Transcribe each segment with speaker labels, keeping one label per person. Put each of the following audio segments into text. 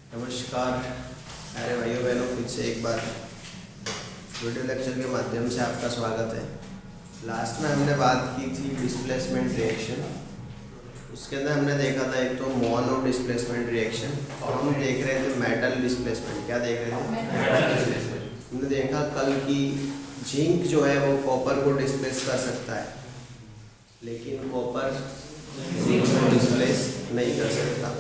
Speaker 1: नमस्कार अरे भाइयों बहनों, फिर से एक बार वीडियो लेक्चर के माध्यम से आपका स्वागत है। लास्ट में हमने बात की थी डिस्प्लेसमेंट रिएक्शन। उसके अंदर हमने देखा था एक तो मोनो डिस्प्लेसमेंट रिएक्शन और हम देख रहे थे मेटल डिस्प्लेसमेंट। क्या देख रहे थे? हमने देखा कल की जिंक जो है वो कॉपर को डिस्प्लेस कर सकता है, लेकिन कॉपर जिंक को डिस्प्लेस नहीं कर सकता।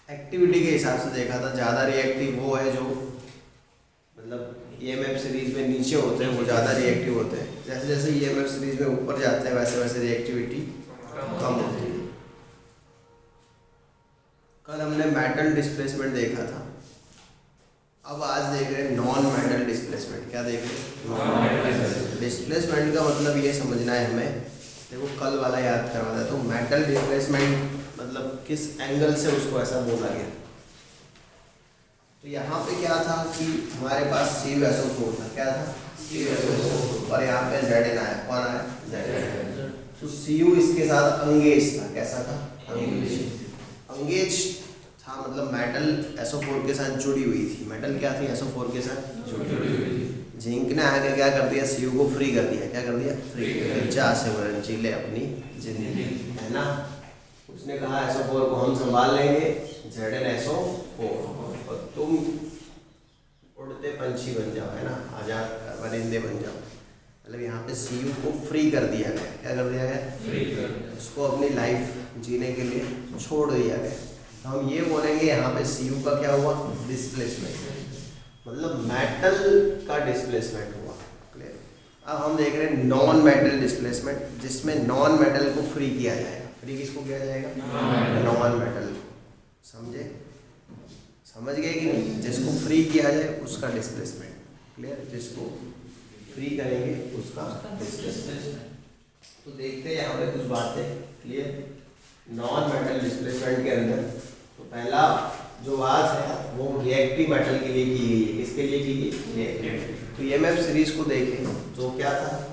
Speaker 1: एक्टिविटी के हिसाब से देखा था, ज़्यादा रिएक्टिव वो है जो मतलब ईएमएफ सीरीज में नीचे होते हैं, वो ज़्यादा रिएक्टिव होते हैं। जैसे जैसे ईएमएफ सीरीज में ऊपर जाते हैं वैसे वैसे रिएक्टिविटी कम होती है। कल हमने मेटल डिस्प्लेसमेंट देखा था, अब आज देख रहे हैं नॉन मेटल डिस्प्लेसमेंट। क्या देख रहे हैं? डिस्प्लेसमेंट का मतलब ये समझना है हमें। देखो कल वाला याद करवाना है, तो मेटल डिस्प्लेसमेंट मतलब किस एंगल से उसको ऐसा बोला गया। तो यहाँ पे क्या था कि हमारे पास CuSO4 था। क्या था? CuSO4। और यहाँ पे Zn आया। कौन आया? Zn। तो Cu इसके साथ अंगेज था। कैसा था? अंगेज था, मतलब मेटल SO4 के साथ जुड़ी हुई थी। मेटल क्या थी? SO4 के साथ जुड़ी हुई थी। जिंक ने आके क्या कर दिया? Cu को फ्री कर दिया। क्या कर दिया? फ्री। जा से वरन जी अपनी जिंदगी, है ना। उसने कहा SO4 को हम संभाल लेंगे, ZnSO4, और तुम उड़ते पंछी बन जाओ, है ना, आजाद परिंदे बन जाओ। मतलब यहाँ पे Cu को फ्री कर दिया गया। क्या कर दिया गया? फ्री कर दिया। उसको अपनी लाइफ जीने के लिए छोड़ दिया गया। तो हम ये बोलेंगे यहाँ पे Cu का क्या हुआ? डिस्प्लेसमेंट, मतलब मेटल का डिस्प्लेसमेंट हुआ। क्लियर? अब हम देख रहे हैं नॉन मेटल डिस्प्लेसमेंट, जिसमें नॉन मेटल को फ्री किया जाएगा। फ्री किसको किया जाएगा? Non metal. समझे? समझ गए कि नहीं? जिसको फ्री किया जाए उसका डिस्प्लेसमेंट। क्लियर? जिसको फ्री करेंगे उसका डिस्प्लेसमेंट। तो देखते हैं यहाँ पे कुछ बातें। क्लियर? नॉन मेटल डिस्प्लेसमेंट के अंदर तो पहला जो बात है वो रिएक्टिव मेटल के लिए की गई है। किसके लिए की गई? रिएक्टिव। तो ईएमएफ सीरीज को देखें तो क्या था?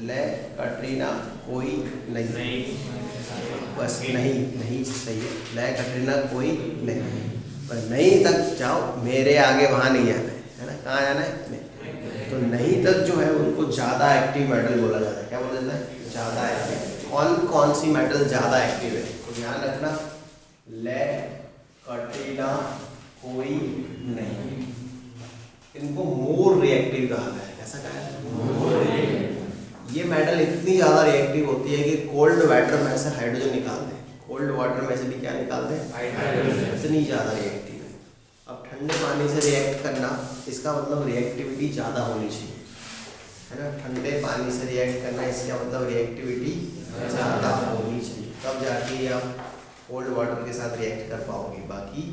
Speaker 1: ले कटरीना कोई नहीं, बस नहीं सही है। ले कटरीना कोई नहीं, पर नहीं तक जाओ, मेरे आगे वहाँ नहीं जाना है ना। कहाँ जाना है? नहीं। तो नहीं तक जो है उनको ज़्यादा एक्टिव मेटल बोला जाता है। क्या बोला जाता है? ज़्यादा एक्टिव। कौन सी मेटल ज़्यादा एक्टिव है? तो ध्यान रखना, ले कटरीना कोई नहीं, इनको मोर रिएक्टिव कहा गया है। कैसा कहा है? More reactive. ये मेटल इतनी ज़्यादा रिएक्टिव होती है कि कोल्ड वाटर में से हाइड्रोजन निकालते हैं। कोल्ड वाटर में से भी क्या निकालते हैं? हाइड्रोजन। इतनी ज़्यादा रिएक्टिव है। अब ठंडे पानी से रिएक्ट करना, इसका मतलब रिएक्टिविटी ज़्यादा होनी चाहिए, है ना। ठंडे पानी से रिएक्ट करना, इसका मतलब रिएक्टिविटी ज़्यादा होनी चाहिए, तब जाके आप कोल्ड वाटर के साथ रिएक्ट कर पाओगे, बाकी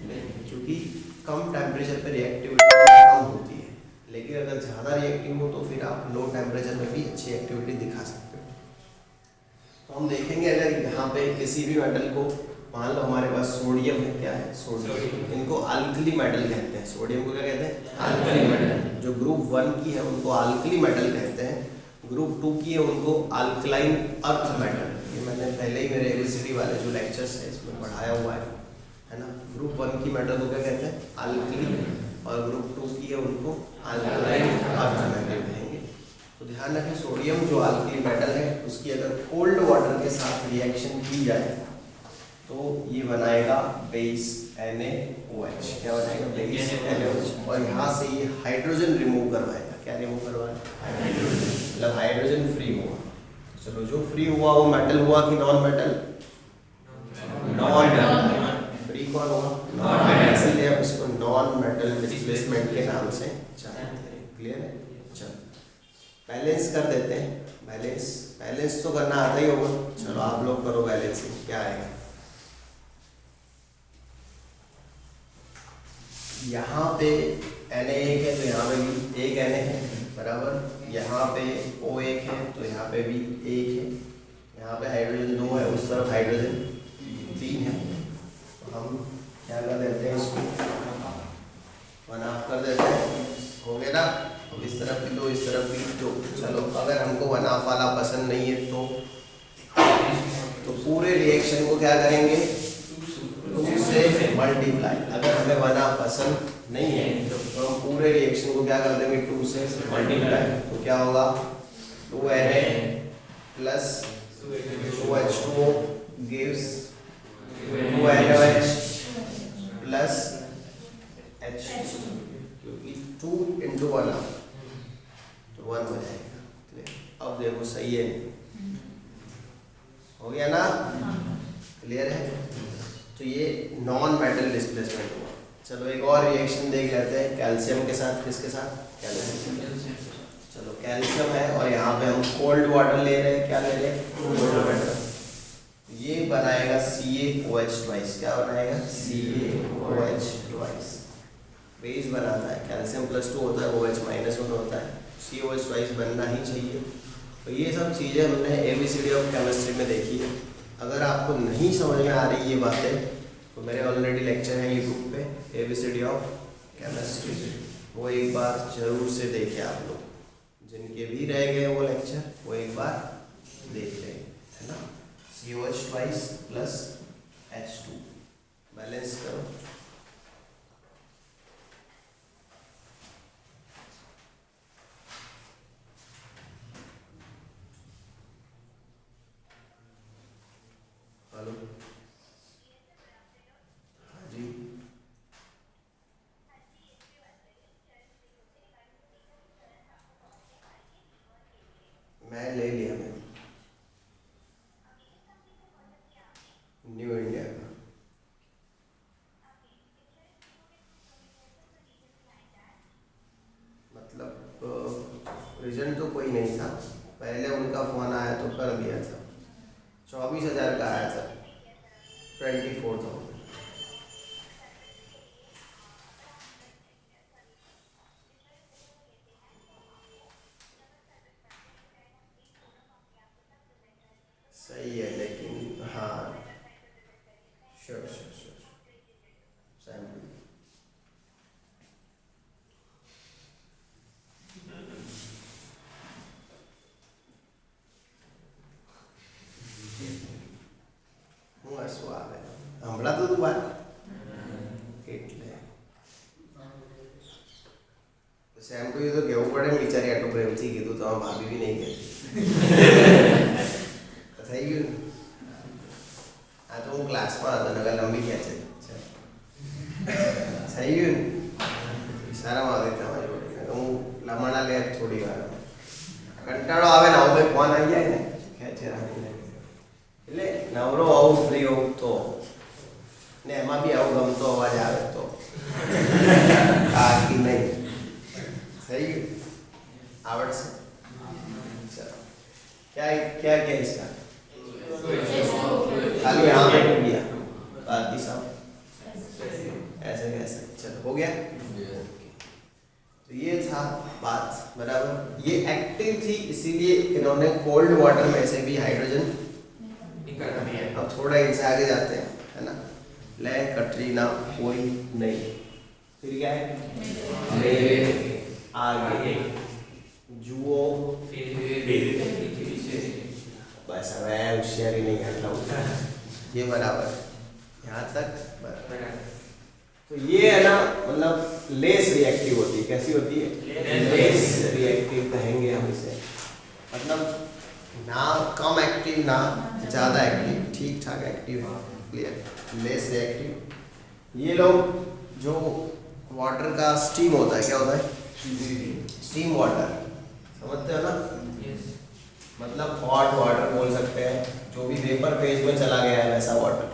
Speaker 1: नहीं। क्योंकि कम टेम्परेचर पे रिएक्टिविटी कम होती है, लेकिन अगर ज़्यादा रिएक्टिव हो तो फिर आप लो टेम्परेचर में भी अच्छी एक्टिविटी दिखा सकते हो। तो हम देखेंगे अगर यहाँ पे किसी भी मेटल को, मान लो हमारे पास सोडियम है। क्या है? सोडियम। इनको अल्कली मेटल कहते हैं। सोडियम को क्या कहते हैं? Alkali metal. जो ग्रुप 1 की है उनको अल्कली मेटल कहते हैं, ग्रुप 2 की है उनको अल्कलाइन अर्थ मेटल। ये मैंने पहले ही मेरे ABCD वाले जो लेक्चर्स है इसमें पढ़ाया हुआ है ना। ग्रुप 1 की मेटल को क्या कहते हैं? अल्कली, और ग्रुप 2 की है उनको अल्कलाइन अर्थ मेटल कहेंगे। तो ध्यान रखें, सोडियम जो अल्कली मेटल है उसकी अगर कोल्ड वाटर के साथ रिएक्शन की जाए तो ये बनाएगा बेस NaOH। क्या बनाएगा? Base NaOH। और यहाँ से ये हाइड्रोजन रिमूव करवाएगा। क्या रिमूव करवाएगा? हाइड्रोजन, मतलब हाइड्रोजन फ्री हुआ। चलो, जो फ्री हुआ वो मेटल हुआ कि non metal? Non metal. Free कौन हुआ? Non metal. इसलिए आप इसको नॉन मेटल डिस्प्लेसमेंट के नाम से जानते हैं। क्लियर है? चलो बैलेंस कर देते हैं। बैलेंस तो करना आता ही होगा। चलो आप लोग करो बैलेंसिंग। क्या आएगा? यहाँ पे Na1 है तो यहाँ पे भी एक Na है, बराबर। यहाँ पे O1 है तो यहाँ पे भी 1 है। यहाँ पे हाइड्रोजन 2 है, उस तरफ हाइड्रोजन 3 है। तो हम क्या कर देते हैं? इसको 1 ऑफ कर देते हैं। हो गया ना? अब इस तरफ भी 2, इस तरफ भी 2। चलो, अगर हमको 1 ऑफ वाला पसंद नहीं है तो पूरे रिएक्शन को क्या करेंगे? 2 से मल्टीप्लाई। अगर हमें 1 पसंद नहीं है तो हम पूरे रिएक्शन को क्या कर देंगे, 2 से मल्टीप्लाई। तो क्या होगा, 2Na plus 2H2O gives 2NaOH plus H2, क्योंकि 2 into 1 तो 1 हो जाएगा। अब देखो सही है, हो गया ना, क्लियर है। तो ये नॉन मेटल डिस्प्लेसमेंट हुआ। चलो एक और रिएक्शन देख लेते हैं कैल्शियम के साथ। किसके साथ, कैल्शियम। चलो कैल्शियम है और यहाँ पे हम कोल्ड वाटर ले रहे हैं। क्या ले रहे हैं, कोल्ड वाटर। ये बनाएगा CaOH ट्वाइस। क्या बनाएगा, CaOH ट्वाइस। बेस बनाता है, कैल्शियम +2 होता है, OH -1 होता है, CaOH ट्वाइस बनना ही चाहिए। तो ये सब चीज़ें हमने ABCD ऑफ केमिस्ट्री में देखी है। अगर आपको नहीं समझ में आ रही ये बातें तो मेरे ऑलरेडी लेक्चर है यूट्यूब पे ABCD ऑफ केमिस्ट्री, वो एक बार जरूर से देखें आप लोग। जिनके भी रह गए वो लेक्चर वो एक बार देख लें, है ना। CaOH twice plus H2 balance करो। हेलो, हाँ जी, मैं ले लिया, मैं न्यू इंडिया का। मतलब रिजल्ट तो कोई नहीं था, पहले उनका फ़ोन आया तो कर दिया था। 24,000 का आया था, 24,000। सही है, लेकिन हाँ, श्योर श्योर श्योर, सैम्पल હું હસવું આવે હમણાં તો તું બાર એટલે સેમ્પલ તો કહેવું પડે ને, બિચારી આટલું પ્રેમથી કીધું તો ભાભી બી નહીં કહેતી। થઈ ગયું ને, આ તો હું ક્લાસમાં હતો નગર લંબી ગયા છે। થઈ ગયું ને, ઇશારામાં આવી તમારી જોડે હું લમણા લે થોડી વાર કંટાળો આવે ને, આવું ફોન આવી જાય ને ખેંચે રાખીને, એટલે નવરો આવું ફ્રી હોઉં તો ને એમાં બી આવું ગમતો અવાજ આવે તો બાકી નહીં। सही आवड़ से। चलो क्या क्या क्या इसका खाली यहाँ पे हो गया, बाकी सब ऐसे कैसे। चलो हो गया, तो ये था बात, बराबर। ये एक्टिव थी इसीलिए इन्होंने कोल्ड वाटर में से भी हाइड्रोजन निकाल दिया। अब थोड़ा इनसे आगे जाते हैं, है ना। ले कटरीना कोई नहीं, फिर क्या है आगे जुओ, बस मैं होशियारी नहीं करता हूँ, ये बराबर यहाँ तक बराबर। तो ये है ना, मतलब लेस रिएक्टिव होती है। कैसी होती है, लेस रिएक्टिव कहेंगे हम इसे, मतलब ना कम एक्टिव ना ज़्यादा एक्टिव, ठीक ठाक एक्टिव है, क्लियर। Less reactive. ये लोग जो वाटर का स्टीम होता है, क्या होता है, स्टीम वाटर, समझते हो ना। मतलब हॉट वाटर बोल सकते हैं, जो भी वेपर फेज में चला गया है वैसा वाटर।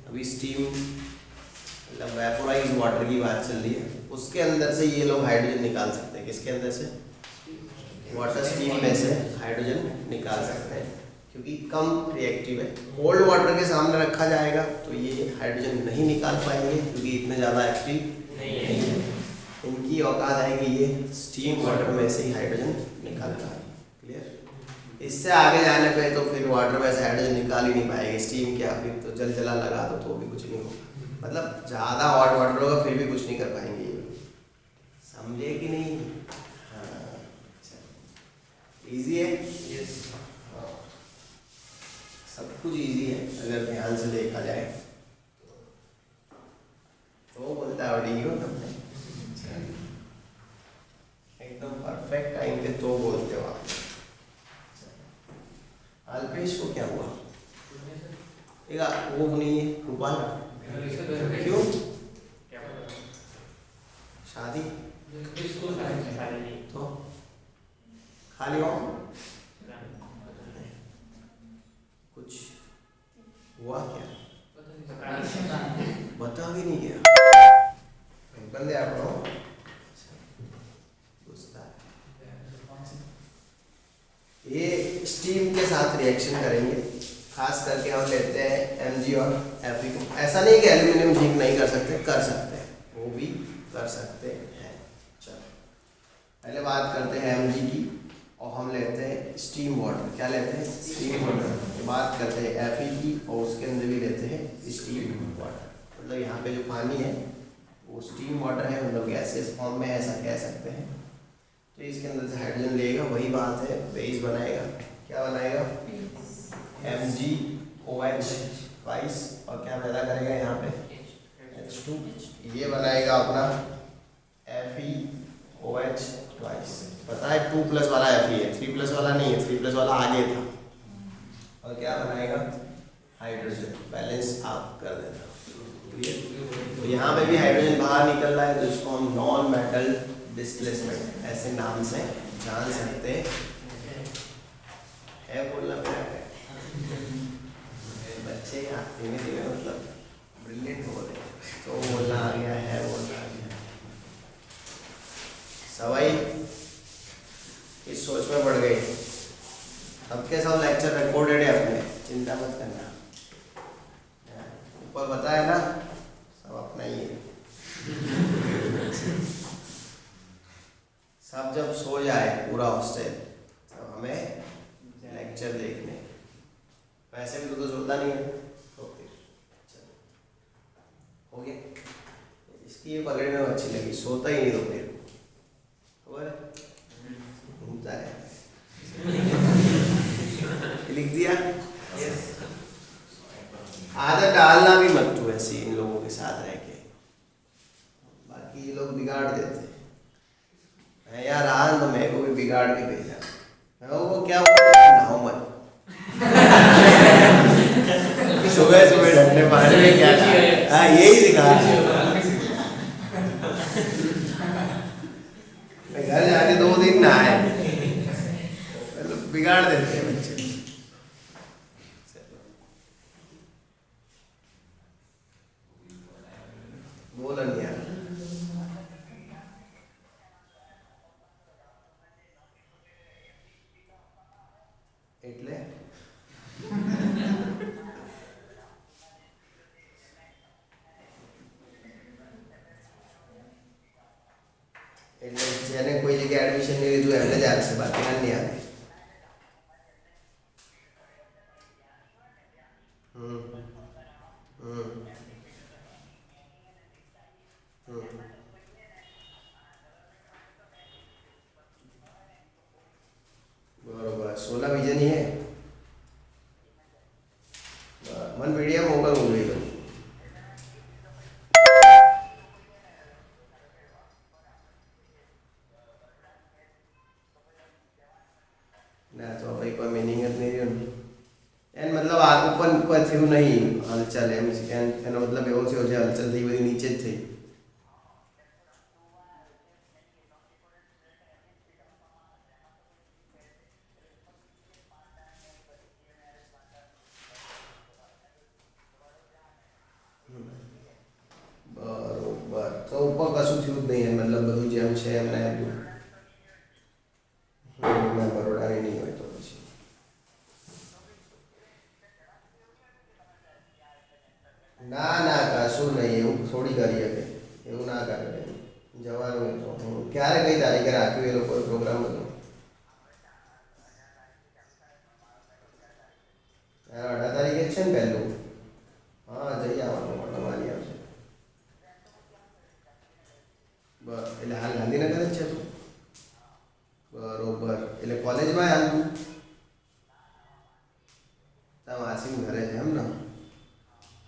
Speaker 1: अभी स्टीम मतलब वेपोराइज वाटर की बात चल रही है, उसके अंदर से ये लोग हाइड्रोजन निकाल सकते हैं। किसके अंदर से, वाटर स्टीम में से हाइड्रोजन निकाल सकते हैं, क्योंकि कम रिएक्टिव है। कोल्ड वाटर के सामने रखा जाएगा तो ये हाइड्रोजन नहीं निकाल पाएंगे, क्योंकि इतने ज़्यादा एक्टिव नहीं है। इनकी औकात है कि ये स्टीम वाटर में से ही हाइड्रोजन निकाल पाए, क्लियर। इससे आगे जाने पे तो फिर वाटर में से हाइड्रोजन निकाल ही नहीं पाएंगे, स्टीम क्या, फिर तो जल जला लगा दो तो भी कुछ नहीं होगा। मतलब ज़्यादा हॉट वाटर होगा फिर भी कुछ नहीं कर पाएंगे ये, समझे कि नहीं। हाँ, इजी है, यस, सब कुछ इजी है अगर ध्यान से देखा जाए। एक वो नहीं है रूपाल, क्यों शादी तो खाली हो कुछ हुआ क्या बता भी नहीं गया बंदे आप लोग ये स्टीम के साथ रिएक्शन करेंगे, खास करके हम लेते हैं Mg और Fe को। ऐसा नहीं कि एल्यूमिनियम जिंक नहीं कर सकते, कर सकते हैं, वो भी कर सकते हैं। चलो पहले बात करते हैं Mg की, और हम लेते हैं स्टीम वाटर। क्या लेते हैं? Steam water. बात करते हैं Fe की, और उसके अंदर भी लेते हैं स्टीम वाटर। मतलब यहाँ पे जो पानी है वो स्टीम वाटर है, मतलब गैसेस फॉर्म में, ऐसा कह सकते हैं। तो इसके अंदर से हाइड्रोजन लेगा, वही बात है, बेस बनाएगा। क्या बनाएगा? MgOH ट्वाइस, और क्या पैदा करेगा यहाँ पे? H2। ये बनाएगा अपना FeOH ट्वाइस। पता है 2+ वाला Fe है, 3+ वाला नहीं है, 3+ वाला आगे था। और क्या बनाएगा? हाइड्रोजन। बैलेंस आप कर देना। तो यहाँ पे भी हाइड्रोजन बाहर निकल रहा है, तो इसको हम नॉन मेटल डिस्प्लेसमेंट ऐसे नाम से जान सकते हैं। बोलना बच्चे धीमे धीमे मतलब ब्रिलियंट हो रहे, तो बोलना आ गया है, बोलना आ गया। सवाई इस सोच में बढ़ गई। सबके सब लेक्चर रिकॉर्डेड है अपने, चिंता मत करना। ऊपर बताया ना, सब अपना ही है। सब जब सो जाए पूरा हॉस्टल, तब हमें लेक्चर देखने। वैसे भी तो सोता नहीं है, तो फिर चलो हो गया। इसकी ये पगड़ी में अच्छी लगी, सोता ही नहीं तो फिर खबर घूमता है। लिख दिया। आदत डालना भी मत तू ऐसी इन लोगों के साथ रह के, बाकी ये लोग बिगाड़ देते हैं। मैं यार आज तो मेरे को भी बिगाड़ के भेजा, वो क्या नहाओ मत सुबह सुबह ठंडे पानी में क्या, हाँ यही सिखा। मैं घर जाके 2 दिन नहाए, बिगाड़ देते हैं बच्चे। बोला नहीं यार, એટલે જેને કોઈ જગ્યાએ એડમિશન નહીં લીધું એમને જ આવશે, બાકી ના નહીં આવે. बरोबर. 16 विजन ही है. मन मीडियम होगा मूवी का. ना तो भाई कोई मीनिंग नहीं है एन मतलब आग ऊपर ऊपर थी नहीं हलचल एम एन मतलब एवो से हो जाए हलचल थी बड़ी नीचे थी. बरोबर. तो ऊपर कશું થયું જ નહીં मतलब બધું જેમ છે એમને આવ્યું. मैं बरोड़ा नहीं હોય તો પછી ના ના કશું નહીં એવું થોડી કરી શકે એવું ના કરે જવાનું હોય તો ક્યારે કઈ તારીખે રાખ્યું એ લોકોએ પ્રોગ્રામ હતો 18 તારીખે જ છે ને પહેલું. હા જઈ આવવાનું તમારી આવશે બસ એટલે હાલ ગાંધીનગર જ છે તું. બરોબર એટલે કોલેજમાં હાલ તું તારા માસીને ઘરે છે એમ ને.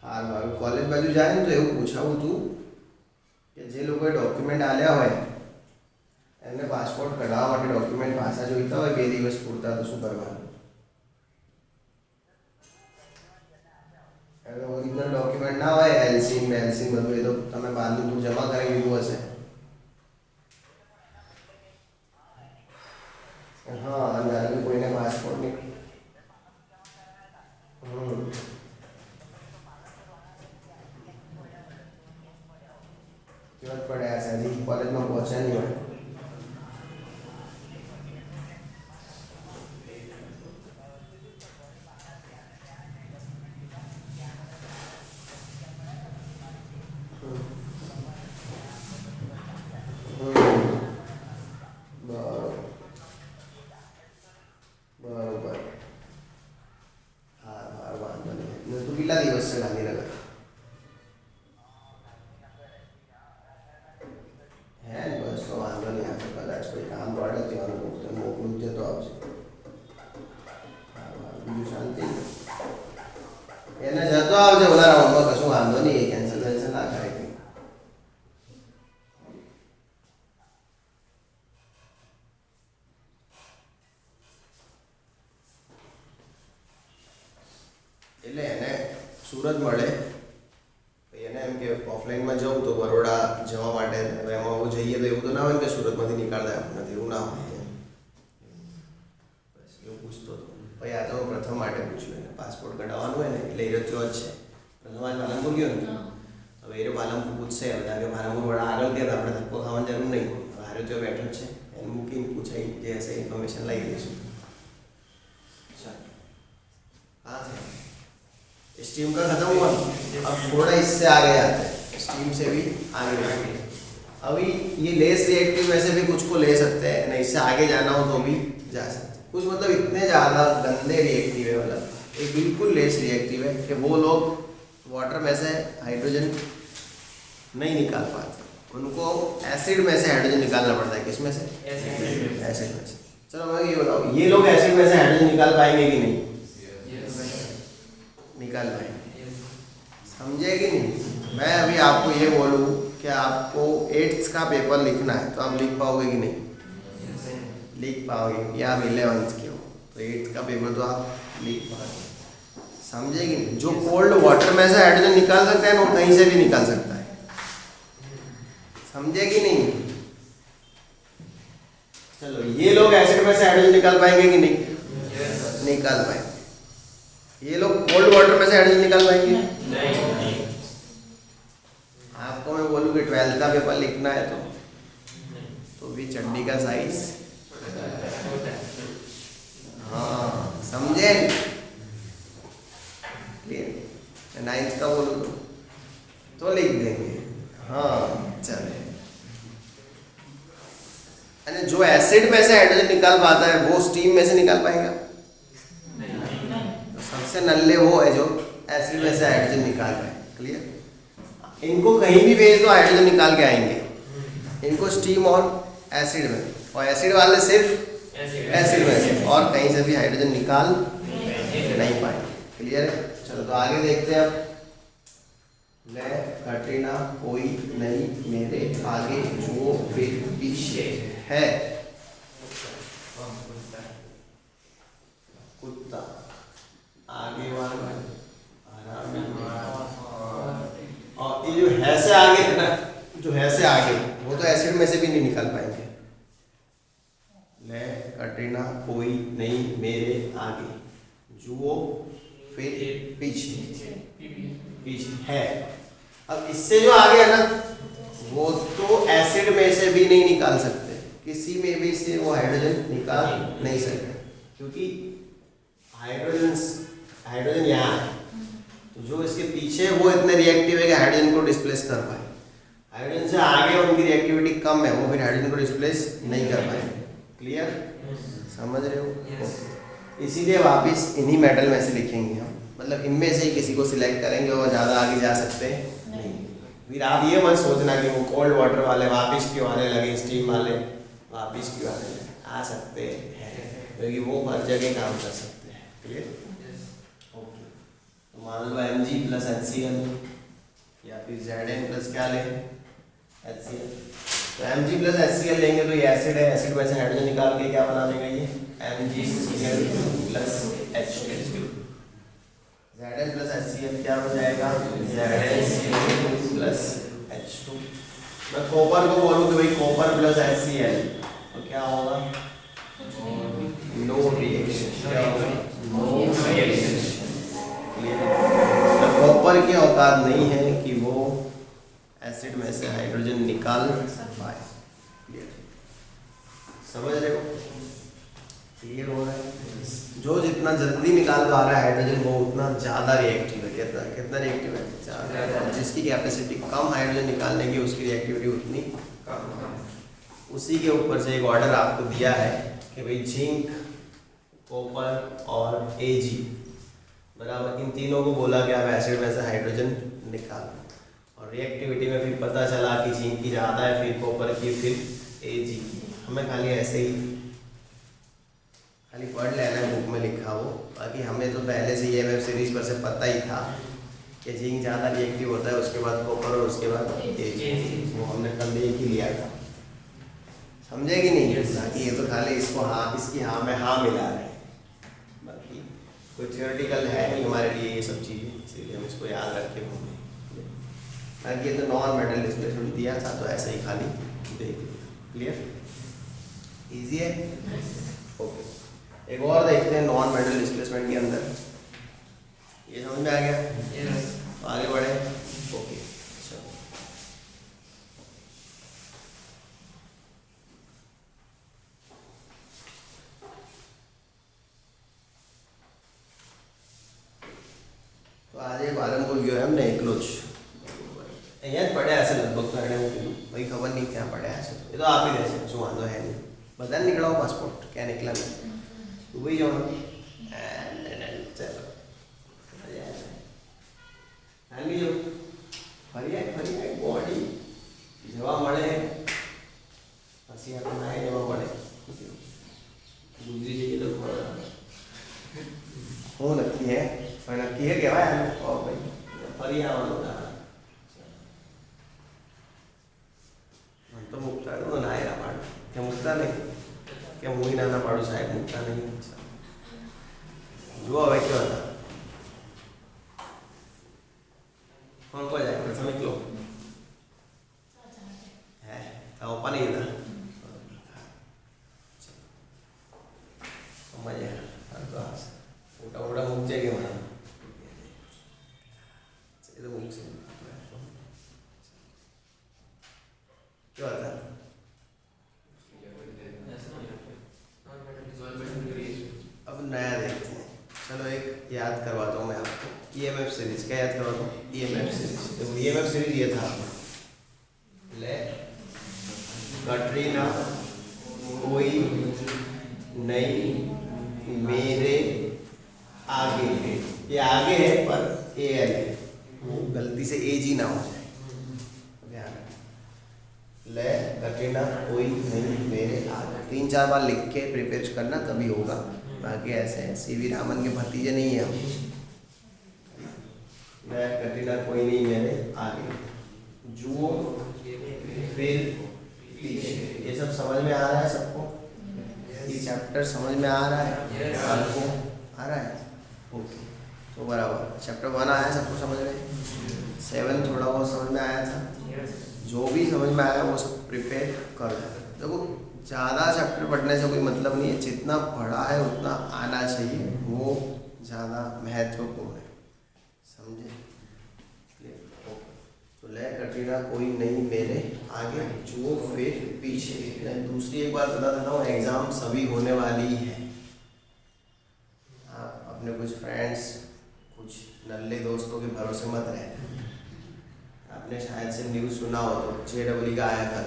Speaker 1: હાલ મારું કોલેજ બાજુ જાય ને તો એવું પૂછાવું તું કે જે લોકોએ ડોક્યુમેન્ટ આલ્યા હોય એમને પાસપોર્ટ કઢાવવા માટે ડોક્યુમેન્ટ પાછા જોઈતા હોય 2 દિવસ પૂરતા તો શું કરવાનું. બેન્ઝીન બધું એ તો તમે બહારનું તો જમા કરાવી દીધું હશે. હા અને કોઈને પાસપોર્ટની જરૂરત પડે આ સારી કોલેજમાં પહોંચ્યા નહીં હોય. બરોબર. હા વાંધો નહીં. તું કેટલા દિવસ છે ગાંધીનગર? હે બસ તો વાંધો નહીં. આપણે કદાચ કોઈ કામ પડે ત્યાં તો મોકલું જતો આવશે. બીજું શાંતિ એને જતો આવજે ઓલા રાઉન્ડમાં, કશું વાંધો નહીં. એ કેન્સલ ના કરે. એટલે એને સુરત મળે એને એમ કે ઓફલાઈનમાં જવું તો બરોડા જવા માટે હવે એમાં હું જઈએ તો એવું તો ના હોય ને કે સુરતમાંથી નીકળતા નથી, એવું ના હોય. બસ એવું પૂછતો હતો. ભાઈ આ તો પ્રથમ માટે પૂછ્યું એને પાસપોર્ટ કઢાવવાનું હોય ને એટલે એ રચ્યો જ છે. પ્રથમ આજ પાલનપુર ગયો ને હવે એ પાલનપુર પૂછશે બધા કે પાલનપુર વડા આગળ ગયા આપણે ધક્કો ખાવાની જરૂર નહીં. હારે તો બેઠો જ છે એને મૂકીને પૂછાઈ જે હશે ઇન્ફોર્મેશન લઈ લઈશું. हाँ स्टीम का खत्म हुआ, अब थोड़ा इससे आगे आते हैं. स्टीम से भी आगे बढ़ेंगे. अभी ये लेस रिएक्टिव वैसे भी कुछ को ले सकते हैं ना, इससे आगे जाना हो तो भी जा सकते हैं. कुछ मतलब इतने ज़्यादा गंदे रिएक्टिव है, मतलब ये बिल्कुल लेस रिएक्टिव है कि वो लोग वाटर में से हाइड्रोजन नहीं निकाल पाते. उनको एसिड में से हाइड्रोजन निकालना पड़ता है. किस में से? एसिड में से. चलो मैं ये बताऊँ, ये लोग एसिड में से हाइड्रोजन निकाल पाएंगे कि नहीं? निकाल पाएंगे. समझे कि नहीं? मैं अभी आपको ये बोलूँ कि आपको 8th का पेपर लिखना है तो आप लिख पाओगे कि नहीं? लिख पाओगे. या आप 11th के हो तो 8th का पेपर तो आप लिख पाओगे. समझे कि नहीं? जो कोल्ड वाटर में से हाइड्रोजन निकाल सकता है ना वो कहीं से भी निकाल सकता है. समझे कि नहीं? चलो ये लोग एसिड में से हाइड्रोजन निकाल पाएंगे कि नहीं? निकाल पाएंगे. ये लोग कोल्ड वाटर में से हाइड्रोजन निकाल पाएंगे? नहीं. आपको मैं बोलूँ कि 12th का पेपर लिखना है तो भी चड्डी का साइज. हाँ समझे? 9th का बोलूँ तो लिख देंगे. हाँ चले. अरे जो एसिड में से हाइड्रोजन निकाल पाता है वो स्टीम में से निकाल पाएगा? सबसे नल्ले वो है जो एसिड में से हाइड्रोजन निकाल रहे हैं. क्लियर? इनको कहीं भी भेज दो हाइड्रोजन निकाल के आएंगे. इनको स्टीम और एसिड में, और एसिड वाले सिर्फ एसिड में से, और कहीं से भी हाइड्रोजन निकाल नहीं पाएंगे. क्लियर है? चलो तो आगे देखते हैं. अब ले कटरीना कोई नहीं मेरे आगे जो फिर पीछे है. कुत्ता आगे वाला और ये जो है से आगे है ना, जो है से आगे वो तो एसिड में से भी नहीं निकाल पाएंगे. ले कटरीना कोई नहीं मेरे आगे जुओ फिर पीछे है. अब इससे जो आगे है ना वो तो एसिड में से भी नहीं निकाल सकते, किसी में भी से वो हाइड्रोजन निकाल नहीं सकते क्योंकि हाइड्रोजन यहाँ है. तो जो इसके पीछे वो इतने रिएक्टिव है कि हाइड्रोजन को डिस्प्लेस कर पाए. हाइड्रोजन से आगे उनकी रिएक्टिविटी कम है, वो फिर हाइड्रोजन को डिस्प्लेस नहीं कर पाएंगे. क्लियर? समझ रहे हो? इसीलिए वापस इन्हीं मेटल में से लिखेंगे हम, मतलब इनमें से ही किसी को सिलेक्ट करेंगे और ज़्यादा आगे जा सकते नहीं. फिर आप ये मत सोचना कि वो कोल्ड वाटर वाले वापस क्यों आने लगे, स्टीम वाले वापस क्यों आने लगे. आ सकते हैं क्योंकि वो हर जगह काम कर सकते हैं. क्लियर? ओके. तो मान लो Mg प्लस HCl या फिर Zn प्लस क्या लें? HCl. तो Mg प्लस HCl लेंगे तो ये एसिड है, एसिड में से हाइड्रोजन निकाल के क्या बना देगा ये MgCl plus H2. Zn plus HCl क्या हो जाएगा? ZnCl plus H2। मैं कॉपर को बोलूँ कि भाई कॉपर प्लस HCl तो क्या होगा? No reaction. क्या होगा? No reaction. तो कॉपर की औकात नहीं है कि वो एसिड में से हाइड्रोजन निकाल पाए। समझ रहे हो? क्लियर हो रहा है? जो जितना जल्दी निकाल पा रहा है हाइड्रोजन वो उतना ज़्यादा रिएक्टिव है। कितना रिएक्टिव है? ज़्यादा। जिसकी कैपेसिटी कम हाइड्रोजन निकालने की उसकी रिएक्टिविटी उतनी कम। उसी के ऊपर से एक ऑर्डर आपको दिया है कि भाई जिंक, कॉपर और Ag बराबर, इन तीनों को बोला कि आप एसिड में से हाइड्रोजन निकालो। और रिएक्टिविटी में फिर पता चला कि जिंक की ज़्यादा है, फिर कॉपर की, फिर Ag की। हमें खाली ऐसे ही खाली पढ़ लेना है, बुक में लिखा हो। बाकी हमें तो पहले से ये वेब सीरीज पर से पता ही था कि जिंक ज़्यादा रिएक्टिव होता है, उसके बाद कॉपर और उसके बाद Ag। वो हमने कल देख ही लिया था। समझे कि नहीं? बाकी ये तो खाली इसको हाँ, इसकी हाँ में हाँ मिला रहे हैं। बाकी कोई थियोरेटिकल है नहीं हमारे लिए ये सब चीज़ें, इसीलिए हम इसको याद रख के घूमें। बाकी ये तो नॉन मेटल डिस्प्लेसमेंट दिया था तो ऐसे ही खाली देख लिया। क्लियर? इजी है? ओके, एक और देखते हैं नॉन मेटल डिस्प्लेसमेंट के अंदर। ये समझ में आ गया? तो आगे बढ़े। ओके, चलो। तो आज ये बालन को व्यू है हमने एकलोच અહીંયા જ પડ્યા હશે લગભગ, તો એને હું કીધું ભાઈ ખબર નહીં ક્યાં પડ્યા હશે, એ તો આપી દેશે, શું વાંધો है नहीं। બધાને નીકળાવો પાસપોર્ટ, क्या निकला नहीं? दुबई જવાનું? ચલો હાલી જાઓ, ફરી બોડી જવા મળે પછી આપણે નાઈ જવા પડે, ગુજરી જઈએ તો હું નક્કી હે, પણ નક્કી હે કહેવાય આને ભાઈ, ફરી આવવાનું ના तो मुक्ता तो ना है पाड़ क्या मुक्ता नहीं, क्या मुही ना पाड़ू साहेब मुक्ता नहीं। जो हवे क्यों था कौन को जाए प्रथम एक लो है था ओपन नहीं था मजा तो उड़ा उड़ा मुक जाएगी मना ये तो मुक से क्या होता है? अब नया देखते हैं। चलो एक याद करवाता हूँ मैं आपको, EMF सीरीज। क्या याद करवाता हूँ? EMF series. तो EMF सीरीज ये था, ले कटरीना कोई नहीं मेरे आगे है, ये आगे है पर AL है, गलती से AG ना हो जाए। ले कटरीना कोई नहीं मेरे आगे, 3-4 बार लिख के प्रिपेयर करना तभी होगा, बाकी ऐसे CV रामन के भतीजे नहीं है हम। ले कटरीना कोई नहीं मेरे आगे, जुओ फिर पीछे। ये सब समझ में आ रहा है सबको? ये चैप्टर समझ में आ रहा है सबको? आ रहा है? ओके, तो बराबर चैप्टर 1 आया, सबको समझ में? 7 थोड़ा बहुत समझ में आया था, जो भी समझ में आया वो सब प्रिपेयर कर दो। देखो ज़्यादा चैप्टर पढ़ने से कोई मतलब नहीं है, जितना पढ़ा है उतना आना चाहिए, वो ज़्यादा महत्वपूर्ण है। समझे? तो ले कटरीना कोई नहीं मेरे आगे, जो फिर पीछे। मैं दूसरी एक बार बता देता हूँ, एग्ज़ाम सभी होने वाली है। आप अपने कुछ फ्रेंड्स, कुछ नल्ले दोस्तों के भरोसे मत रहना। आपने शायद से न्यूज़ सुना हो तो JEE का आया कल,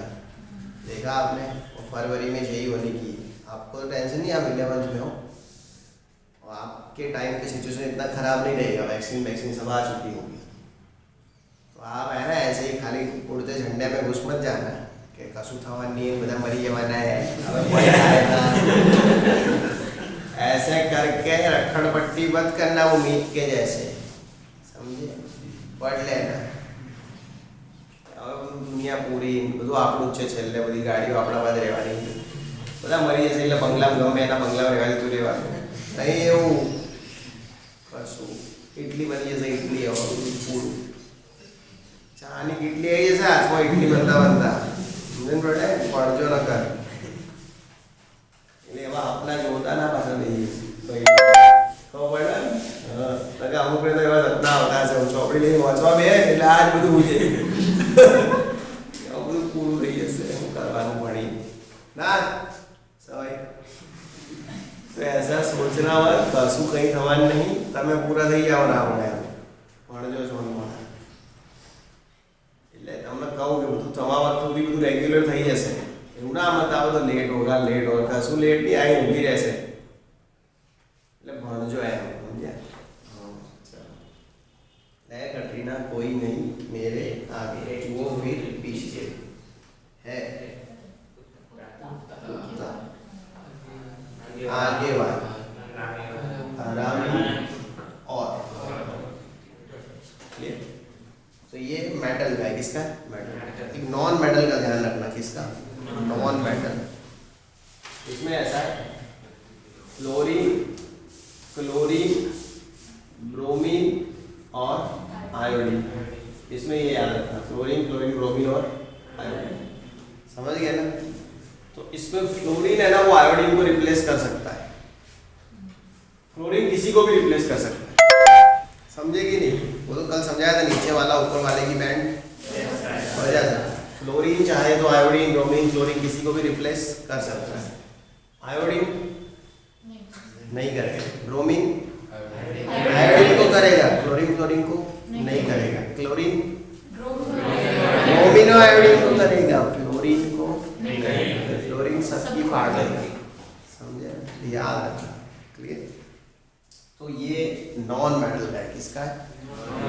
Speaker 1: देखा आपने? वो फरवरी में JEE होने की है। आपको तो टेंशन नहीं, आप 11th में हो और आपके टाइम पे सिचुएशन इतना ख़राब नहीं रहेगा, वैक्सीन सब आ चुकी होगी। तो आप है ना ऐसे ही खाली उड़ते झंडे में घुस मत जाना कि कशु थवा नहीं बदा मरी जमाना है, ऐसे करके रखड़ पट्टी मत करना उम्मीद के जैसे। समझे? पढ़ लेना। दुनिया पूरी બધું આપણું છે, છેલ્લે બધી ગાડીઓ આપણા પાસે રહેવાની, બધા મરી જશે એટલે બંગલામાં ગમે એના બંગલામાં રહેવાની તું રહેવાનું નહીં, એવું કશું इडली बनी जैसे इडली है और पूरी चानी की इडली है जैसे आज वो इडली बनता दिन पड़े पढ़ जो ना कर એટલે એવા આપણા જોતા ના પાછા નહીં ખબર પડે લગા અમુક ને તો એવા સપના આવતા છે ચોપડી લઈને વાંચવા બે એટલે આજ બધું ઉજે આ બધું પૂરું થઈ જશે હું કરવાનું પડી ના સવાય तो ऐसा सोचना मत कशु कहीं थवान नहीं તમે પૂરા થઈ જાવ ના પડે ભણજો છો એટલે તમને કહું કે બધું તમારા વખત સુધી બધું રેગ્યુલર થઈ જશે એવું ના મત આવે તો લેટ હોગા કશું લેટ નહીં આવી ઊભી રહેશે એટલે ભણજો એમ સમજ્યા ले कटरीना कोई नहीं मेरे आगे वो फिर पीछे है आगे वाला आरामी और क्लियर। तो ये मेटल का है, किसका मेटल। एक नॉन मेटल का ध्यान रखना, किसका नॉन मेटल। इसमें ऐसा है फ्लोरीन क्लोरीन ब्रोमीन और आयोडीन। इसमें ये याद रखना फ्लोरीन क्लोरीन ब्रोमीन और आयोडीन, समझ गए ना। तो इसमें फ्लोरीन है ना वो आयोडीन को रिप्लेस कर सकता है, फ्लोरीन किसी को भी रिप्लेस कर सकता है, समझेगी नहीं। वो तो कल समझाया था नीचे वाला ऊपर वाले की बैंड वजह से। फ्लोरीन चाहे तो आयोडीन ब्रोमीन क्लोरीन किसी को भी रिप्लेस कर सकता है। आयोडीन नहीं करेगा, ब्रोमीन आयोडीन को करेगा, क्लोरीन क्लोरीन को नहीं करेगा, क्लोरीन ब्रोमीन और आयोडीन को करेगा, फ्लोरीन को नहीं करेगा। फ्लोरीन सबकी फाड़ देगा, समझे, याद रखना, क्लियर। तो ये नॉन मेटल का है, किसका है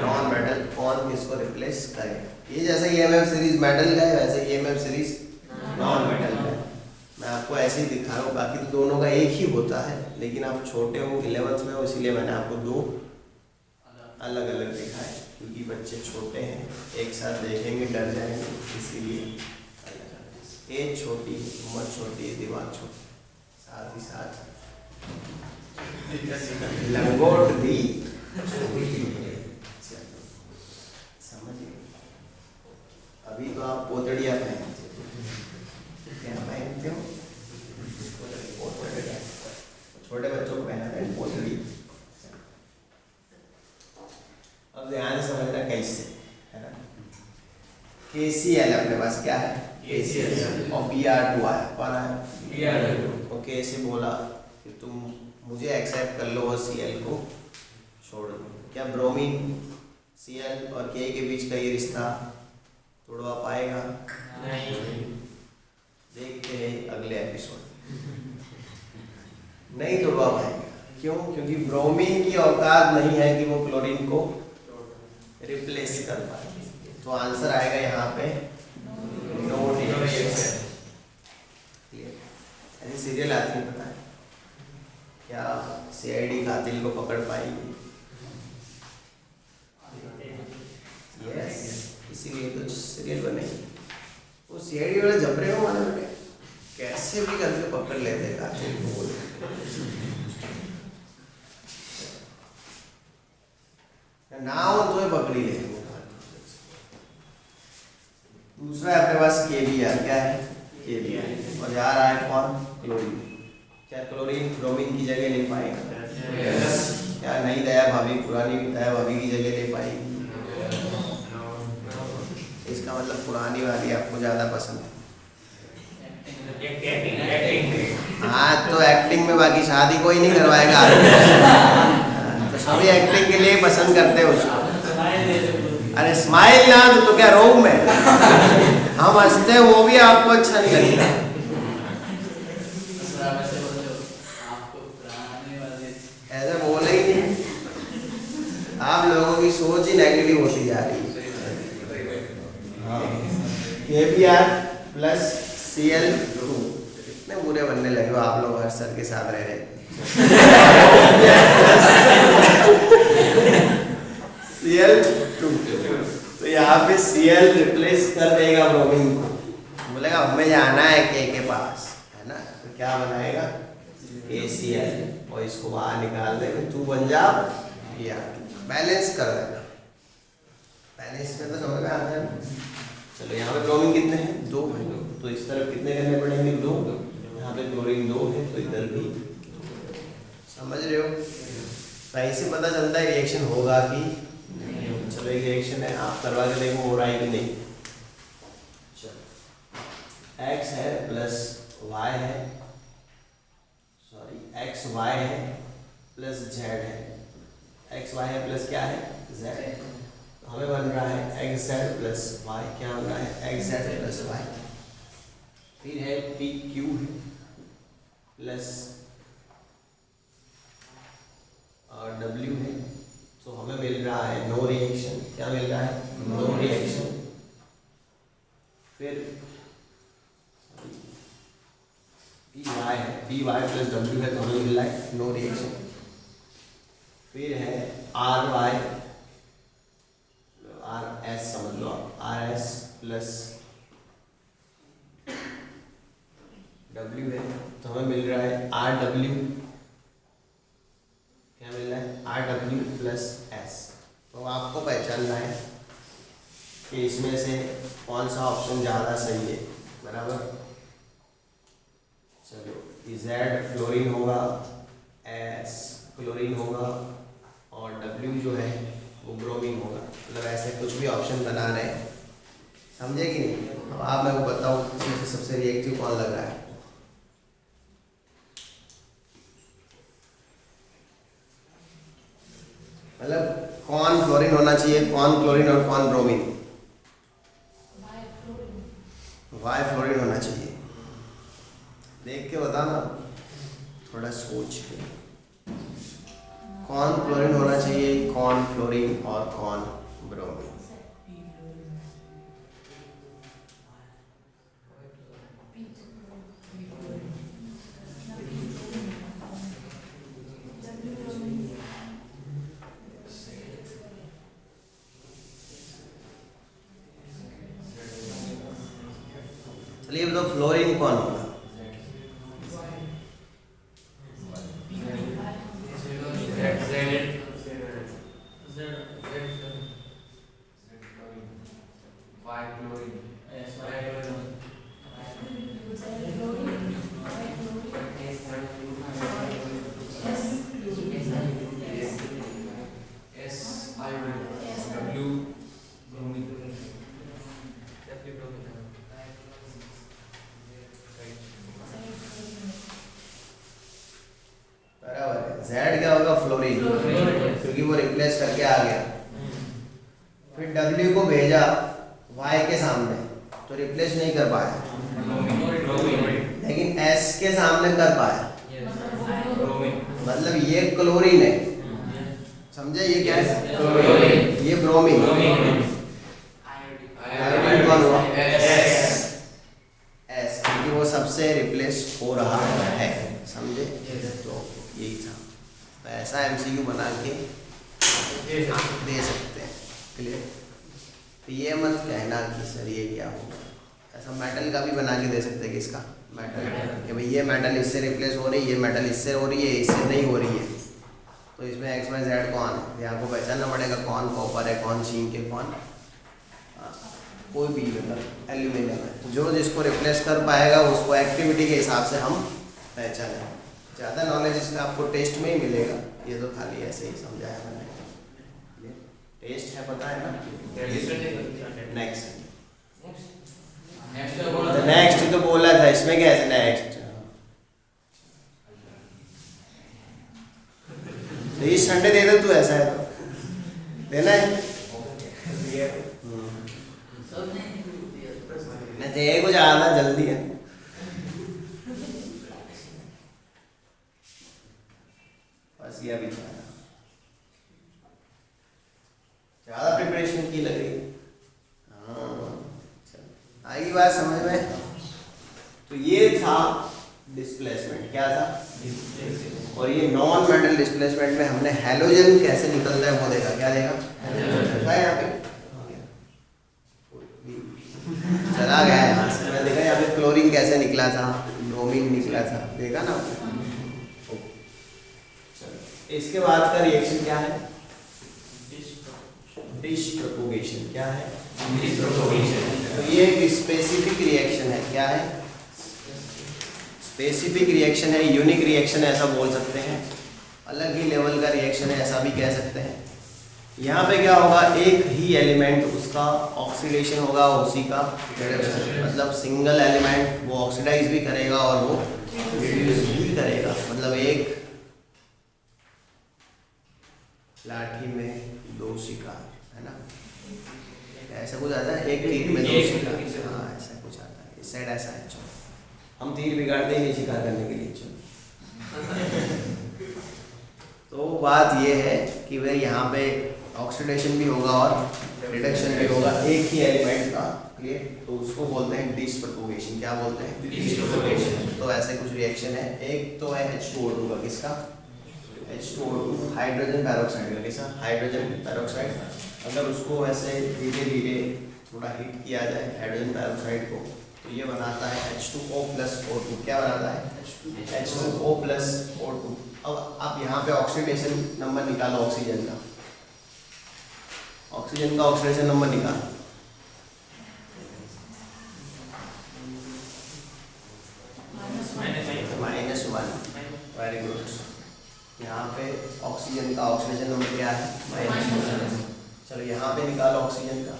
Speaker 1: नॉन मेटल। कौन किसको रिप्लेस करेगा। ये जैसे EMF सीरीज मेटल का है वैसे EMF सीरीज नॉन मेटल का है। मैं आपको ऐसे ही दिखा रहा हूँ, बाकी तो दोनों का एक ही होता है, लेकिन आप छोटे हो 11th में हो इसीलिए मैंने आपको दो अलग अलग दिखाए, क्योंकि बच्चे छोटे हैं एक साथ देखेंगे डर जाएंगे, इसीलिए एज छोटी उम्र छोटी दिमाग छोटी, साथ ही साथ लंगोट दी समझिए। अभी तो आप पोतड़िया पहनते हो, क्या पहनते हो पोतड़िया, छोटे बच्चों को पहनाते हैं पोतड़ी। अब ध्यान से समझना कैसे है ना। KCl अपने पास क्या है KCl और Br2 आया, कौन आया Br2। ओके ऐसे बोला कि तुम मुझे एक्सेप्ट कर लो और Cl को छोड़ दो। क्या ब्रोमीन Cl और K के बीच का ये रिश्ता तोड़वा पाएगा नहीं। देखते हैं अगले एपिसोड, नहीं तोड़वा पाएगा। क्यों? क्योंकि ब्रोमीन की औकात नहीं है कि वो क्लोरीन को रिप्लेस कर पाए। तो आंसर आएगा यहाँ पे नो रिएक्शन। ऐसी सीरियल आती है पता है क्या, CID कातिल को पकड़ पाएगी। यस, इसीलिए तो सीरियल बनेगी। वो CID वाले जबरे हो माने बेटे, कैसे भी करके पकड़ लेते कातिल को। ना हो तो पकड़ी ले। दूसरा अपने पास KBr, क्या है KBr, और जा रहा है कौन क्लोरीन। क्या क्लोरीन ब्रोमीन की जगह ले पाएगा क्या नई दया भाभी पुरानी दया भाभी की जगह ले पाएगी। इसका मतलब पुरानी वाली आपको ज्यादा पसंद है। हाँ तो एक्टिंग में, बाकी शादी कोई नहीं करवाएगा तो सभी एक्टिंग के लिए पसंद करते हैं उसको। अरे स्माइल ना तो क्या रोग में हम हंसते हैं, वो भी आपको अच्छा नहीं लगता। ऐसे बोले ही नहीं, आप लोगों की सोच ही नेगेटिव होती जा रही है। KBr प्लस Cl2, इतने बुरे बनने लगे हो आप लोग हर सर के साथ रह रहे। Cl2 तो यहाँ पे Cl रिप्लेस कर देगा ब्रोमीन को, बोलेगा हमें जाना है K के पास, है ना। तो क्या बनाएगा KCl और इसको बाहर निकाल देंगे, तू बन जा Br2। बैलेंस कर देना। बैलेंस में तो समझ में आता है। चलो यहाँ पे ब्रोमीन कितने हैं? 2 हैं, तो इस तरफ कितने करने पड़ेंगे? 2। यहाँ पे क्लोरीन 2 है तो इधर भी। समझ रहे हो? सही से पता चलता है रिएक्शन होगा कि नहीं। चलो एक रिएक्शन है, आप करवा के देखो हो रहा है कि नहीं। चलो x है प्लस y है, सॉरी x y है प्लस z है। x y है प्लस क्या है? z। हमें बन रहा है एक्स जेड प्लस वाई। क्या बन रहा है? X Z plus Y. फिर है पी क्यू है प्लस और डब्ल्यू है, तो हमें मिल रहा है नो रिएक्शन। क्या मिल रहा है? No reaction. फिर पी वाई है, पी वाई प्लस डब्ल्यू है तो हमें मिल रहा है नो रिएक्शन। फिर है आर वाई, आर एस समझ लो, आर एस प्लस डब्ल्यू है तो हमें मिल रहा है आर डब्ल्यू। क्या मिल रहा है? R W plus S. तो आपको पहचानना है कि इसमें से कौन सा ऑप्शन ज़्यादा सही है। बराबर। चलो जेड फ्लोरीन होगा, एस क्लोरीन होगा और डब्ल्यू जो है वो ब्रोमीन होगा। मतलब ऐसे कुछ भी ऑप्शन बना रहे हैं, समझे कि नहीं? अब आप मेरे को बताओ इसमें से सबसे रिएक्टिव कौन लग रहा है? मतलब कौन फ्लोरीन होना चाहिए, कौन क्लोरीन और कौन ब्रोमीन? वाई फ्लोरीन होना चाहिए। देख के बताना, थोड़ा सोच के। कौन क्लोरीन होना चाहिए, कौन फ्लोरीन और कौन ब्रोमीन? चलिए बताओ फ्लोरीन कौन होगा? Z क्या होगा? फ्लोरीन, क्योंकि वो रिप्लेस करके आ गया। फिर W को भेजा Y के सामने तो रिप्लेस नहीं कर पाया, लेकिन S के सामने कर पाया। मतलब ये क्लोरीन है, समझे? ये क्या है? क्लोरीन। ये ब्रोमीन। आयोडीन कौन हुआ? S, क्योंकि वो सबसे रिप्लेस हो रहा है। समझे? तो यही था। तो ऐसा MCQ बना के दे सकते हैं। क्लियर? तो ये मत कहना कि सर ये क्या होगा। ऐसा मेटल का भी बना के दे सकते हैं। किसका? मेटल। कि भाई ये मेटल इससे रिप्लेस हो रही है, ये मेटल इससे हो रही है, इससे नहीं हो रही है। तो इसमें एक्स वाई जेड कौन है, यहाँ को पहचानना पड़ेगा। कौन कॉपर है, कौन जिंक है, कौन कोई भी मतलब एल्यूमिनियम है। जो जिसको रिप्लेस कर पाएगा उसको एक्टिविटी के हिसाब से हम पहचानें। ज़्यादा नॉलेज इसका आपको टेस्ट में ही मिलेगा। ये तो खाली ऐसे ही समझाया मैंने। टेस्ट है, पता है ना? नेक्स्ट नेक्स्ट तो बोला था, इसमें क्या है? नेक्स्ट तो इस संडे दे दो तू, ऐसा है तो देना है। मैं दे को ज़्यादा जल्दी है। बस ये अभी ज़्यादा प्रिपरेशन की लग रही है। हाँ, आएगी बात समझ में? तो ये था डिस्प्लेसमेंट। क्या था? और ये नॉन मेटल डिस्प्लेसमेंट में हमने हैलोजन कैसे निकलता है वो देखा। क्या देखा? यहाँ पे चला गया है यहाँ से। मैं देखा यहाँ पे क्लोरीन कैसे निकला था, ब्रोमीन निकला था, देखा ना? चलो इसके बाद का रिएक्शन क्या है? डिस्प्रोपोगेशन। क्या है?
Speaker 2: डिस्प्रोपोगेशन।
Speaker 1: तो ये एक स्पेसिफिक रिएक्शन है। क्या है? स्पेसिफिक रिएक्शन है, यूनिक रिएक्शन है ऐसा बोल सकते हैं, अलग ही लेवल का रिएक्शन है ऐसा भी कह सकते हैं। यहाँ पे क्या होगा, एक ही एलिमेंट उसका ऑक्सीडेशन होगा, उसी का रिडक्शन, मतलब सिंगल एलिमेंट वो ऑक्सीडाइज भी करेगा और वो रिड्यूस भी करेगा। मतलब एक लाठी में दो शिकार, है ना, ऐसा कुछ आता है, एक तीर में दो शिकार। हाँ ऐसा कुछ आता है, इस साइड ऐसा है। चलो हम तीर बिगाड़ते ही नहीं शिकार करने के लिए। चलो तो बात ये है कि भाई यहाँ पे ऑक्सीडेशन भी होगा और रिडक्शन भी होगा एक ही एलिमेंट का। क्लियर? तो उसको बोलते हैं डिस्प्रोपोगेशन। क्या बोलते हैं? डिस्प्रोपोगेशन। तो ऐसे कुछ रिएक्शन है। एक तो है H2O2 का, किसका? H2O2 हाइड्रोजन पेरोक्साइड का। किसका? Hydrogen peroxide. अगर उसको ऐसे धीरे धीरे थोड़ा हिट किया जाए हाइड्रोजन पेरोक्साइड को, तो ये बनाता है H2O + O2। क्या बनाता है? H2O + O2। अब आप यहाँ पे ऑक्सीडेशन नंबर निकालो, ऑक्सीजन का ऑक्सीडेशन नंबर निकालो। -1। Very good. यहाँ पे ऑक्सीजन का ऑक्सीडेशन नंबर क्या है? -1। चलो यहाँ पे निकालो ऑक्सीजन का,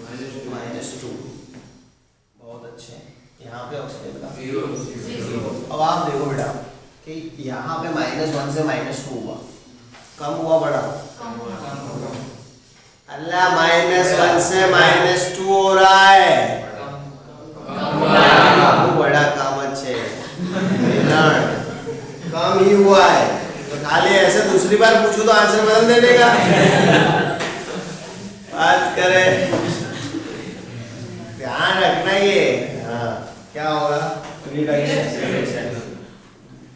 Speaker 1: -2। बहुत अच्छे। यहाँ पे ऑक्सीजन का 0। अब आप देखो बेटा कि यहाँ पे -1 से -2 हुआ, कम हुआ बड़ा? अल्लाह -1 से -2 हो रहा है, वो बड़ा काम अच्छे कम ही हुआ है। तो खाली ऐसे दूसरी बार पूछू तो आंसर बदल दे देगा। बात करें, ध्यान रखना ये। हाँ क्या होगा? रिडक्शन।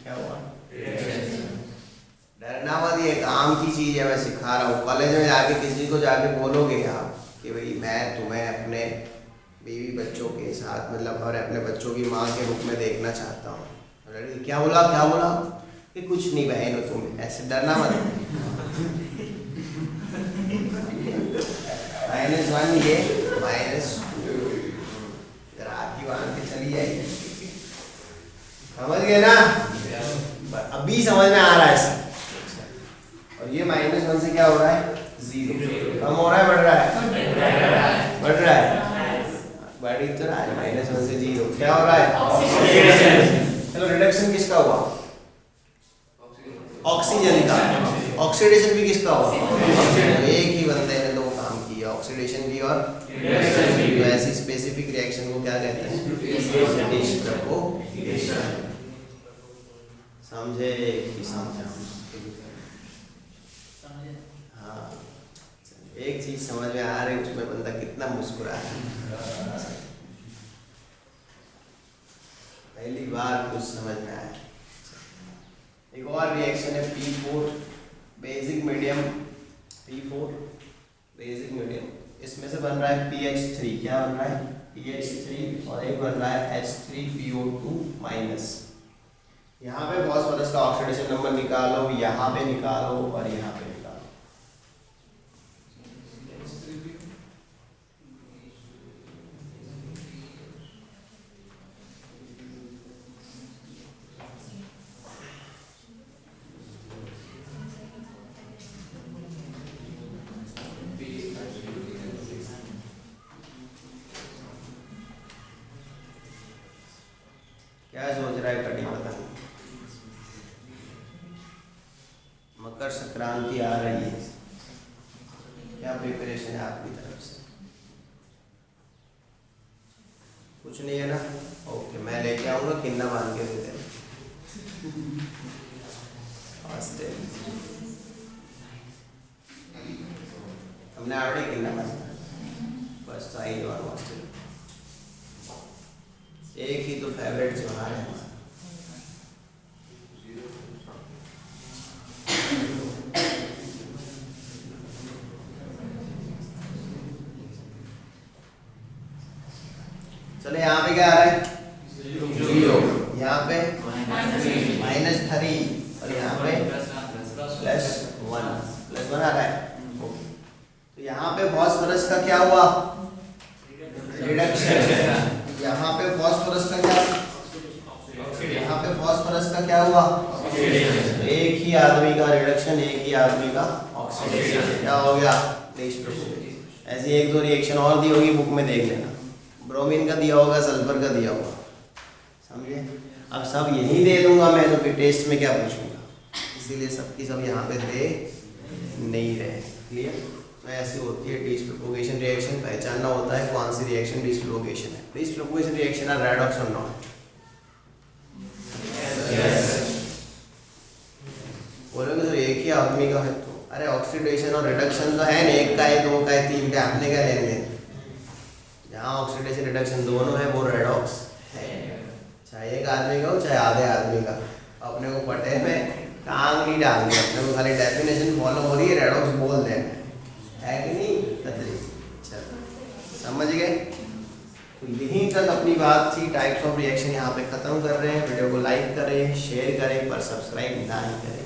Speaker 1: क्या हुआ? डरना मत, ये काम की चीज है, मैं सिखा रहा हूँ। कॉलेज में जाके किसी को जाके बोलोगे आप कि भाई मैं तुम्हें अपने बीवी बच्चों के साथ, मतलब और अपने बच्चों की माँ के रूप में देखना चाहता हूँ। क्या बोला? क्या बोला? कि कुछ नहीं बहन हो तुम, ऐसे डरना मत। -1 ये -2 राखी बांध के चली जाएगी। समझ गए ना? अभी समझ में आ रहा है सर। और ये -1 से क्या हो रहा है? 0। कम हो रहा है, बढ़ रहा है? बढ़ रहा है। बढ़ ही तो रहा है। -1 से 0 क्या हो रहा है? चलो रिडक्शन किसका हुआ? ऑक्सीजन का। ऑक्सीडेशन भी किसका हुआ? एक ही बंदे ने दो काम किया, ऑक्सीडेशन भी और रिडक्शन भी। तो ऐसी स्पेसिफिक रिएक्शन को क्या कहते हैं? डिस्प्रोपोगेशन। समझे कि समझा? हाँ, एक चीज समझ में आ रही, उसमें बंदा कितना मुस्कुरा है। पहली बार कुछ समझ में आया। एक और रिएक्शन है P4 basic medium. P4 basic medium, इसमें से बन रहा है PH3। क्या बन रहा है? PH3। और एक बन रहा है H3PO2-। यहाँ पे फॉस्फोरस का ऑक्सीडेशन नंबर निकालो, यहाँ पे निकालो और यहाँ पे निकालो। क्या सोच रहा है कटी? पता नहीं। मकर संक्रांति आ रही है, क्या प्रिपरेशन है आपकी तरफ से? कुछ नहीं है ना? ओके, मैं लेके आऊँगा, किन्ना बांध के दे देना। हमने ऑलरेडी किन्ना बांधा, बस तो आई और हॉस्टल। एक ही तो फेवरेट त्योहार है हमारा। चलो यहाँ पे क्या आ रहा है? 0। यहाँ पे -3 और यहाँ पे +1 आ रहा है। यहाँ पे फास्फोरस का क्या हुआ, रिडक्शन। यहाँ पे फास्फोरस का क्या, यहाँ पे फास्फोरस का क्या हुआ, एक ही आदमी का रिडक्शन, एक ही आदमी का ऑक्सीडेशन, क्या हो गया, डिस्प्रोपोर्शन। ऐसी एक दो रिएक्शन और दी होगी, बुक में देख लेना, ब्रोमीन का दिया होगा, सल्फर का दिया होगा, समझे। अब सब यही दे दूंगा मैं, तो फिर टेस्ट में क्या पूछूंगा, इसीलिए सबकी सब यहाँ पे दे नहीं रहे। क्लियर। तो ऐसी होती है डिस्प्रोपोगेशन रिएक्शन। पहचानना होता है कौन सी रिएक्शन डिस्प्रोपोगेशन है। डिस्प्रोपोगेशन रिएक्शन आर रेडॉक्स और नॉट। बोलोगे सर एक ही आदमी का है तो, अरे ऑक्सीडेशन और रिडक्शन तो है नहीं, एक का है, दो का है, तीन का, आपने क्या लेंगे। जहाँ ऑक्सीडेशन रिडक्शन दोनों है वो रेडॉक्स है, चाहे एक आदमी का हो चाहे आधे आदमी का। अपने को पटे में टांग नहीं डालनी, अपने को खाली डेफिनेशन फॉलो हो रही है, रेडॉक्स बोल देना है कि नहीं। चलो समझ गए। तो यहीं तक अपनी बात थी। टाइप्स ऑफ रिएक्शन यहाँ पे ख़त्म कर रहे हैं। वीडियो को लाइक करें, शेयर करें, पर सब्सक्राइब ना ही करें।